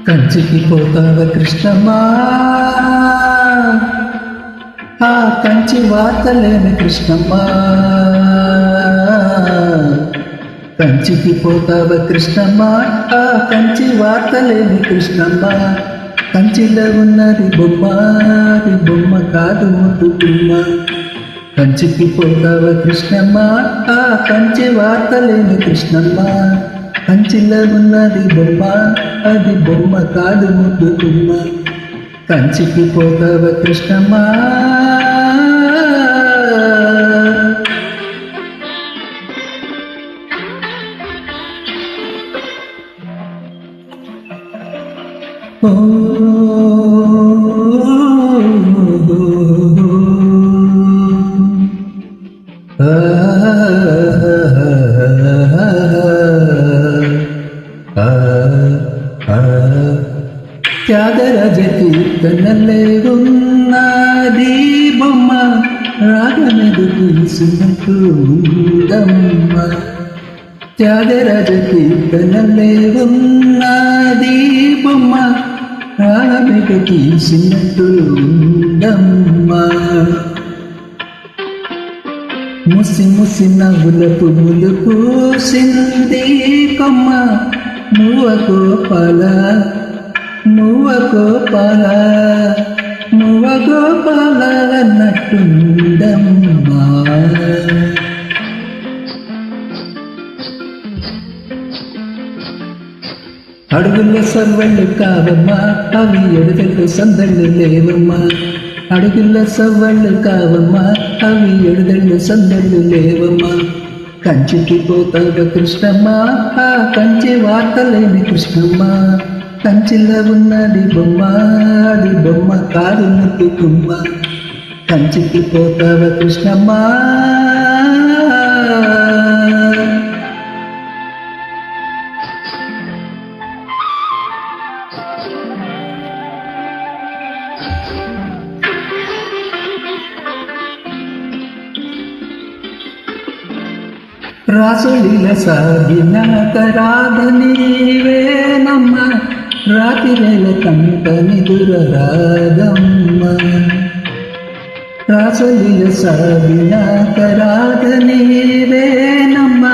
కంచికి పోతావ కృష్ణమ్మా, ఆ కంచి వార్తలేని కృష్ణమ్మా. కంచికి పోతావ కృష్ణమ్మా, ఆ కంచి వార్తలేని కృష్ణమ్మా. కంచిలో ఉన్నది బొమ్మ, అది బొమ్మ కాదు ముద్దుగుమ్మ. కంచికి పోతావ కృష్ణమ్మా, ఆ కంచి వార్తలేని కృష్ణమ్మా. కంచిలో ఉన్నది బొమ్మ, అది బొమ్మ కాదు ముద్దుగుమ్మ. కంచికి పోతావ కృష్ణమ్మా. ఓ త్యాగరాజ కీర్తనలే ఉన్నది బొమ్మ, రాగమెదు తీసినట్టు ఉందమ్మ. త్యాగరాజ కీర్తనలే ఉన్నది బొమ్మ, రాగమెదు తీసినట్టు ఉందమ్మ. ముసి ముసి నవ్వుల పువ్వులు పూసింది కొమ్మ, నువ్వ గోపాల నువ్వ గోపాల నువ్వ గోపాల అన్నట్టుందమ్మా. అడుగుల సవ్వళ్ళు కావమ్మా, అవి ఎడుదళ్ళు సందళ్ళు లేవమ్మా. అడుగుల సవ్వళ్ళు కావమ్మా, అవి ఎడుదళ్ళు సందళ్ళు లేవమ్మా. కంచికి పోతావ కృష్ణమ్మా, ఆ కంచి వార్తలేని కృష్ణమ్మా. కంచిలో ఉన్నది బొమ్మ, అది బొమ్మ కాదు ముద్దుగుమ్మ. కంచికి పోతావ కృష్ణమ్మా. రాసులీల సాగినాక రాధనీవేనమ్మ, రాతివేళ కంట నిదుర రాదమ్మ. రాసులీల సాగినాక రాధనీవేనమ్మ,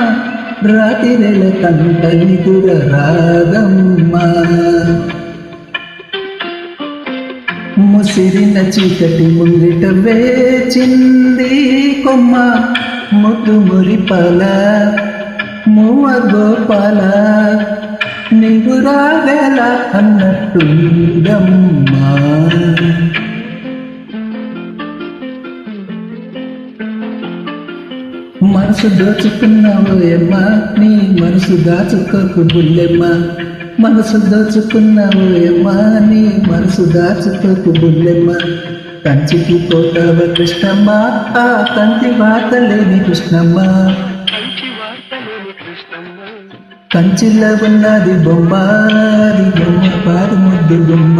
రాతివేళ కంట నిదుర రాదమ్మ. ముసిరిన చీకటి ముంగిట వేచింది కొమ్మ, ముద్దు మురిపాల మువ్వ గోపాల నీవు రావేళ అన్నట్టుందమ్మా. మనసు దోచుకున్నావోయమ్మా, నీ మనసు దాచుకోకు బుల్లెమ్మ. మనసు దోచుకున్నావోయమ్మా, నీ మనసు దాచుకోకు బుల్లెమ్మ. కంచికి పోతావ కృష్ణమ్మా, ఆ కంచి వార్తలేని కృష్ణమ్మా. కంచిలో ఉన్నది బొమ్మ, అది బొమ్మ పాడు ముద్దుగుమ్మ.